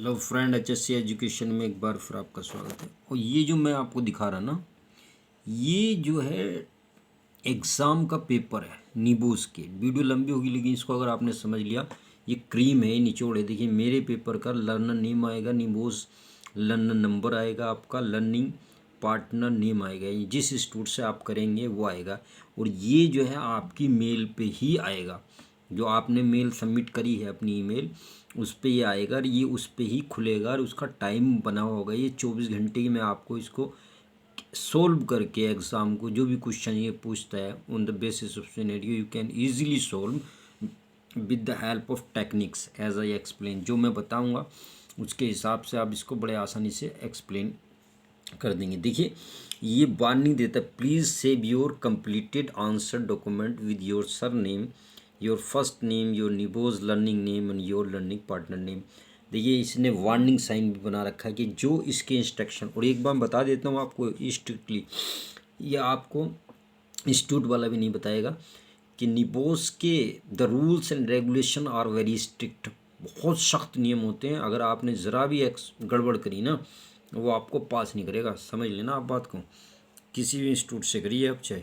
Hello friend, HSC education में एक बार फिर आपका स्वागत है। और ये जो मैं आपको दिखा रहा ना, ये जो है एग्ज़ाम का पेपर है नीबूस के। वीडियो लंबी होगी लेकिन इसको अगर आपने समझ लिया, ये क्रीम है, निचोड़ है। देखिए मेरे पेपर का लर्नर नेम आएगा नीबूस, लर्नर नंबर आएगा आपका, लर्निंग पार्टनर नेम आएगा, ये जिस इंस्टीट्यूट से आप करेंगे वो आएगा। और ये जो है आपकी मेल पे ही आएगा, जो आपने मेल सबमिट करी है अपनी ईमेल, उस पर ये आएगा और ये उस पर ही खुलेगा। और उसका टाइम बना होगा, ये 24 घंटे में आपको इसको सोल्व करके एग्ज़ाम को जो भी क्वेश्चन ये पूछता है on the basis of scenario you can easily solve with the help of techniques as I explain. जो मैं बताऊंगा उसके हिसाब से आप इसको बड़े आसानी से एक्सप्लेन कर देंगे। देखिए ये वार्निंग देता है, please save your completed answer document with your surname, your first name, your nibos learning name and your learning partner name. देखिए इसने वार्निंग साइन भी बना रखा है कि जो इसके इंस्ट्रक्शन, और एक बार बता देता हूँ आपको स्ट्रिक्टली, ये आपको इंस्टीट्यूट वाला भी नहीं बताएगा कि निबोस के the rules and regulation are very strict. बहुत सख्त नियम होते हैं, अगर आपने ज़रा भी गड़बड़ करी ना वो आपको पास नहीं करेगा। समझ लेना आप बात को, किसी भी इंस्टीट्यूट से करिए आप चाहे,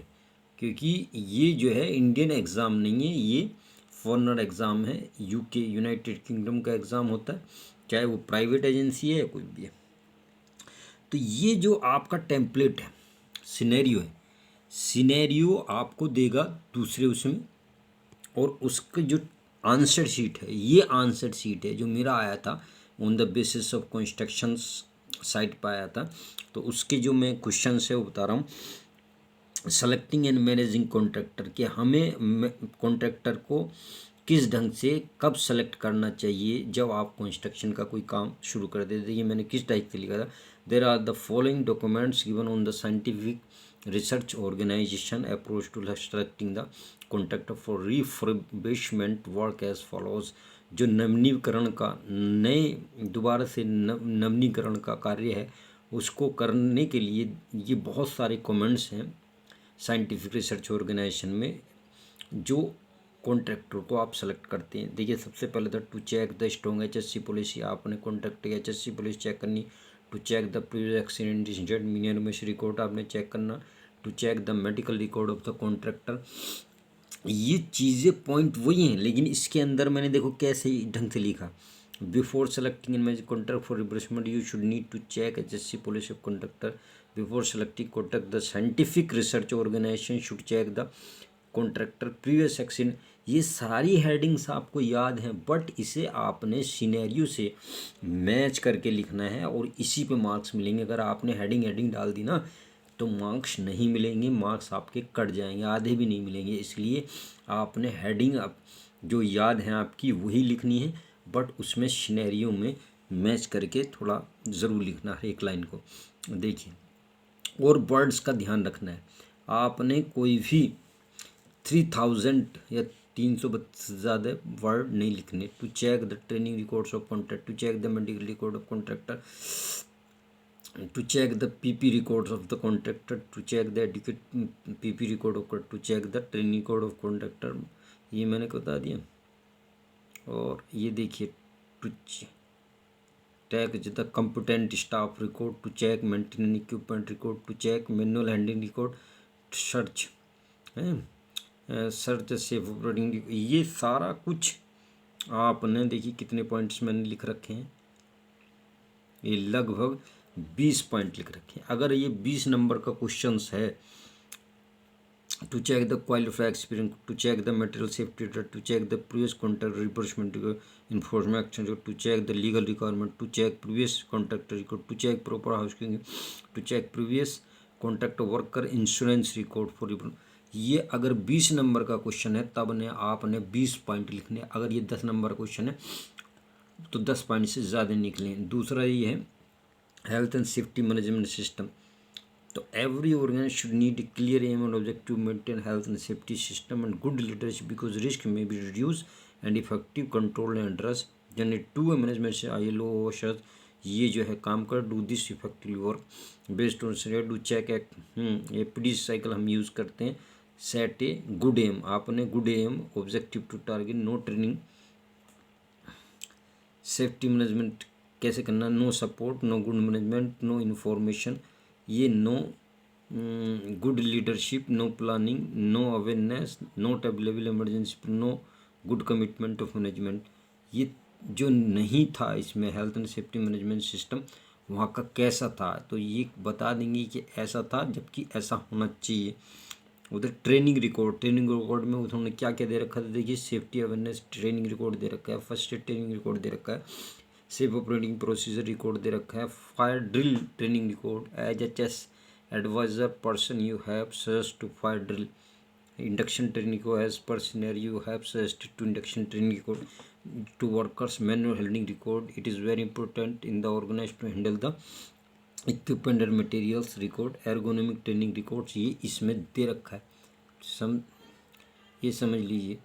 क्योंकि ये जो है इंडियन एग्ज़ाम नहीं है, ये फॉरेनर एग्ज़ाम है, यूके यूनाइटेड किंगडम का एग्ज़ाम होता है, चाहे वो प्राइवेट एजेंसी है या कोई भी है। तो ये जो आपका टेम्पलेट है, सिनेरियो है, सिनेरियो आपको देगा दूसरे उसमें, और उसका जो आंसर शीट है, ये आंसर शीट है जो मेरा आया था on the basis of constructions site पर आया था। तो उसके जो मैं क्वेश्चन है वो बता रहा हूँ। सेलेक्टिंग एंड मैनेजिंग कॉन्ट्रैक्टर, कि हमें कॉन्ट्रैक्टर को किस ढंग से कब सेलेक्ट करना चाहिए जब आप कंस्ट्रक्शन का कोई काम शुरू कर देते। ये मैंने किस टाइप से लिखा था, there are the following documents given on the scientific research organisation approach to selecting the contractor for refurbishment work as follows. जो नवीनीकरण का, नए दोबारा से नवीनीकरण का कार्य है, उसको करने के लिए ये बहुत सारे कमेंट्स हैं साइंटिफिक रिसर्च ऑर्गेनाइजेशन में जो कॉन्ट्रैक्टर को आप सेलेक्ट करते हैं। देखिए सबसे पहले तो to check the strong HSC policy, आपने कॉन्ट्रैक्ट की HSC पॉलिसी चेक करनी। To check the previous accident incident minimum record आपने चेक करना। To check the medical record of the contractor. ये चीज़ें पॉइंट वही हैं, लेकिन इसके अंदर मैंने देखो कैसे ढंग से लिखा, before selecting and managing contract for reimbursement you should need to check HSC policy of contractor before selecting contract. The scientific research organisation should check the contractor previous accident. ये सारी हेडिंग्स आपको याद हैं, बट इसे आपने scenario से match करके लिखना है और इसी पे मार्क्स मिलेंगे। अगर आपने हेडिंग डाल दी ना तो मार्क्स नहीं मिलेंगे, मार्क्स आपके कट जाएंगे, आधे भी नहीं मिलेंगे। इसलिए आपने हेडिंग अब जो याद है आपकी वही लिखनी है, बट उसमें सिनेरियो में मैच करके थोड़ा ज़रूर लिखना है एक लाइन को। देखिए और वर्ड्स का ध्यान रखना है, आपने कोई भी 3000 या 332 से ज़्यादा वर्ड नहीं लिखने। To check the training records of contract, to check the medical record of contractor, to check the PP records of the contractor, to check the educate PP record of, to check the training record of contractor, ये मैंने बता दिया। और ये देखिए to check the competent staff record, to check maintenance equipment record, to check manual handling record, search search safe operating, ये सारा कुछ आपने देखिए कितने पॉइंट्स मैंने लिख रखे हैं, ये लगभग 20 पॉइंट लिख रखे हैं। अगर ये 20 नंबर का क्वेश्चन है, to check the qualified experience, to check the material safety, to check the previous contract reimbursement enforcement action, to check the legal requirement, to check previous contract record, to check proper housekeeping, to check previous contract worker insurance record for. ये अगर 20 number का question है तब ने आपने 20 point लिखने। अगर ये 10 नंबर क्वेश्चन है तो 10 पॉइंट से ज़्यादा निकले। दूसरा ये है health and safety management system, तो every organisation should need clear aim and objective maintain health and safety system and good leadership because risk may be reduce and effective control and address generate to management से ILO शर्त ये जो है काम कर do this effectively work based on set do check act. APD cycle हम use करते हैं। सेट ए गुड एम, आपने good M objective to target no training safety management कैसे करना है, no support, no good management, no information, ये no good leadership, no planning, no awareness, not available emergency, no good commitment of management. ये जो नहीं था इसमें health and safety management system वहाँ का कैसा था, तो ये बता देंगे कि ऐसा था, जबकि ऐसा होना चाहिए। उधर ट्रेनिंग रिकॉर्ड में उन्होंने क्या क्या दे रखा था, देखिए सेफ्टी अवेयरनेस ट्रेनिंग रिकॉर्ड दे रखा है, फर्स्ट एड ट्रेनिंग रिकॉर्ड दे रखा है, सेफ ऑपरेटिंग प्रोसीजर रिकॉर्ड दे रखा है, fire drill training record, as H S adviser person you have suggest to fire drill, induction training को as per scenario you have suggested to induction training record to workers manual handling record, it is very important in the organization to handle the equipment and materials record, ergonomic training records, ये इसमें दे रखा है। ये समझ लीजिए।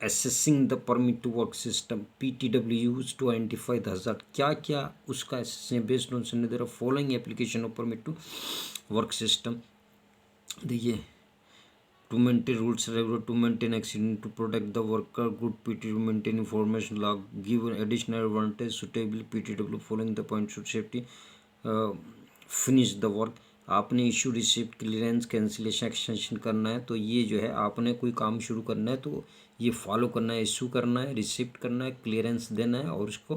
assessing the permit to work system, PTW used to identify the hazard, क्या क्या उसका assessing based on scenario following application of permit to work system। देखिए to maintain rules regular, to maintain accident, to protect the worker, good PTW, maintain information log, give additional advantage, suitable PTW following the points of safety, finish the work। आपने issue receipt clearance cancellation extension करना है, तो ये जो है आपने कोई काम शुरू करना है तो ये फॉलो करना है, इशू करना है, रिसिप्ट करना है, क्लियरेंस देना है और उसको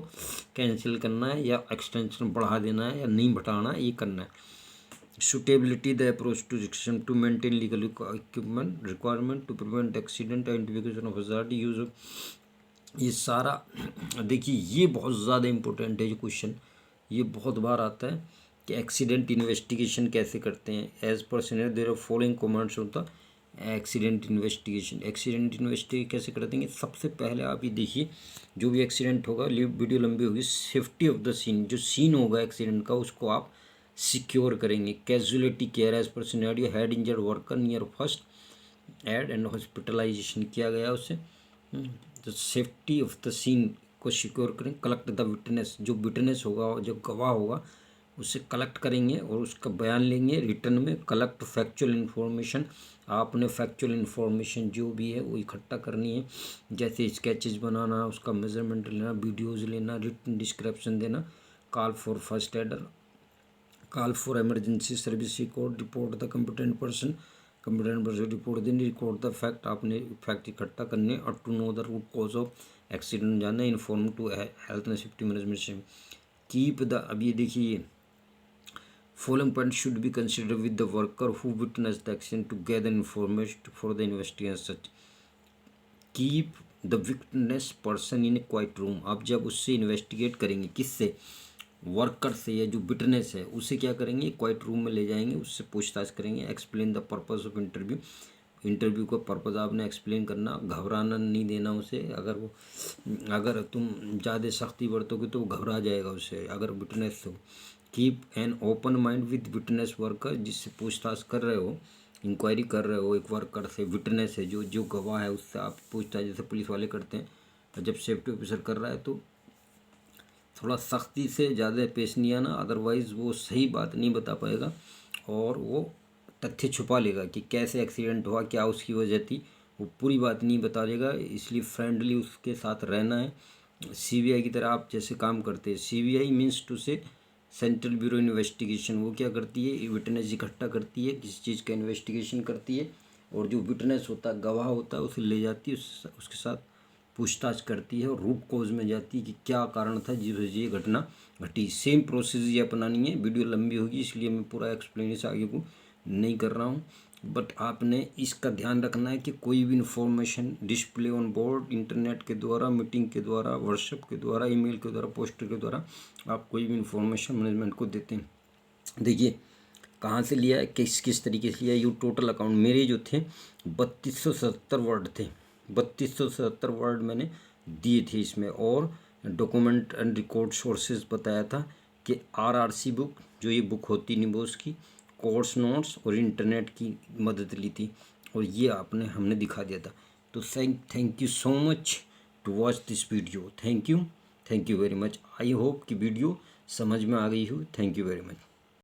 कैंसिल करना है या एक्सटेंशन बढ़ा देना है या नहीं बढ़ाना, ये करना है। suitability the approach to system to maintain legal equipment requirement to prevent accident identification of hazard use ये सारा देखिए ये बहुत ज़्यादा इम्पोर्टेंट है ये क्वेश्चन, ये बहुत बार आता है कि एक्सीडेंट इन्वेस्टिगेशन कैसे करते हैं, as per senior their following commands होता एक्सीडेंट इन्वेस्टिगेशन। एक्सीडेंट इन्वेस्टिगेशन कैसे करते हैं, सबसे पहले आप ये देखिए जो भी एक्सीडेंट होगा, वीडियो लंबी होगी, सेफ्टी ऑफ द सीन, जो सीन होगा एक्सीडेंट का उसको आप सिक्योर करेंगे। Casualty care as per scenario, head injured worker near first aid and hospitalisation किया गया उससे। तो सेफ्टी ऑफ द सीन को सिक्योर करें। कलेक्ट द विटनेस, जो विटनेस होगा जो गवाह होगा उससे कलेक्ट करेंगे और उसका बयान लेंगे रिटर्न में। कलेक्ट फैक्चुअल इन्फॉर्मेशन, आपने फैक्चुअल इन्फॉर्मेशन जो भी है वो इकट्ठा करनी है, जैसे स्केचेस बनाना, उसका मेजरमेंट लेना, वीडियोज़ लेना, रिटन डिस्क्रिप्शन देना। Call for first aider, call for emergency service record, report the competent person report देनी, रिकॉर्ड द फैक्ट, आपने फैक्ट इकट्ठा करने और to know the root cause of accident जानना, inform to health and safety management system. Keep the, अब ये देखिए following point should be consider with the worker who witness the accident to gather information for the investigation such. Keep the witness person in A quiet room, आप जब उससे investigate करेंगे, किससे, worker से, या जो विटनेस है उसे क्या करेंगे, क्वाइट रूम में ले जाएंगे, उससे पूछताछ करेंगे। Explain the purpose of interview, interview का पर्पस आपने एक्सप्लेन करना, घबराना नहीं देना उसे। अगर तुम ज़्यादा सख्ती बरतोगे तो वो घबरा जाएगा उससे, अगर विटनेस हो। Keep an open mind with witness worker, जिससे पूछताछ कर रहे हो, इंक्वायरी कर रहे हो एक वर्कर से, विटनेस है जो गवाह है उससे आप पूछताछ, जैसे पुलिस वाले करते हैं। और जब सेफ्टी ऑफिसर कर रहा है तो थोड़ा सख्ती से ज़्यादा पेश नहीं आना, अदरवाइज़ वो सही बात नहीं बता पाएगा और वो तथ्य छुपा लेगा कि कैसे एक्सीडेंट हुआ, क्या उसकी वजह थी, वो पूरी बात नहीं बता देगा। इसलिए फ्रेंडली उसके साथ रहना है। सीबीआई की तरह आप जैसे काम करते हैं, सीबीआई मीन्स टू से सेंट्रल ब्यूरो इन्वेस्टिगेशन, वो क्या करती है, विटनेस इकट्ठा करती है, किसी चीज़ का इन्वेस्टिगेशन करती है और जो विटनेस होता है, गवाह होता है, उसे ले जाती है, उसके साथ पूछताछ करती है और रूट कॉज में जाती है कि क्या कारण था जिस वजह से ये घटना घटी। सेम प्रोसेस ये अपनानी है। वीडियो लंबी होगी इसलिए मैं पूरा एक्सप्लेनेशन आगे को नहीं कर रहा हूँ, बट आपने इसका ध्यान रखना है कि कोई भी information display on board, internet के द्वारा, मीटिंग के द्वारा, व्हाट्सएप के द्वारा, ईमेल के द्वारा, पोस्टर के द्वारा आप कोई भी इन्फॉर्मेशन मैनेजमेंट को देते हैं। देखिए कहाँ से लिया है, किस तरीके से लिया है। ये टोटल अकाउंट मेरे जो थे 3277 वर्ड थे, 3277 वर्ड मैंने दिए थे इसमें। और डॉक्यूमेंट एंड रिकॉर्ड सोर्सेज बताया था कि आरआरसी बुक, जो ये बुक होती निबोस की, कोर्स नोट्स और इंटरनेट की मदद ली थी और ये हमने दिखा दिया था। तो thank you so much to watch this video. Thank you very much. I hope कि वीडियो समझ में आ गई हो। Thank you very much.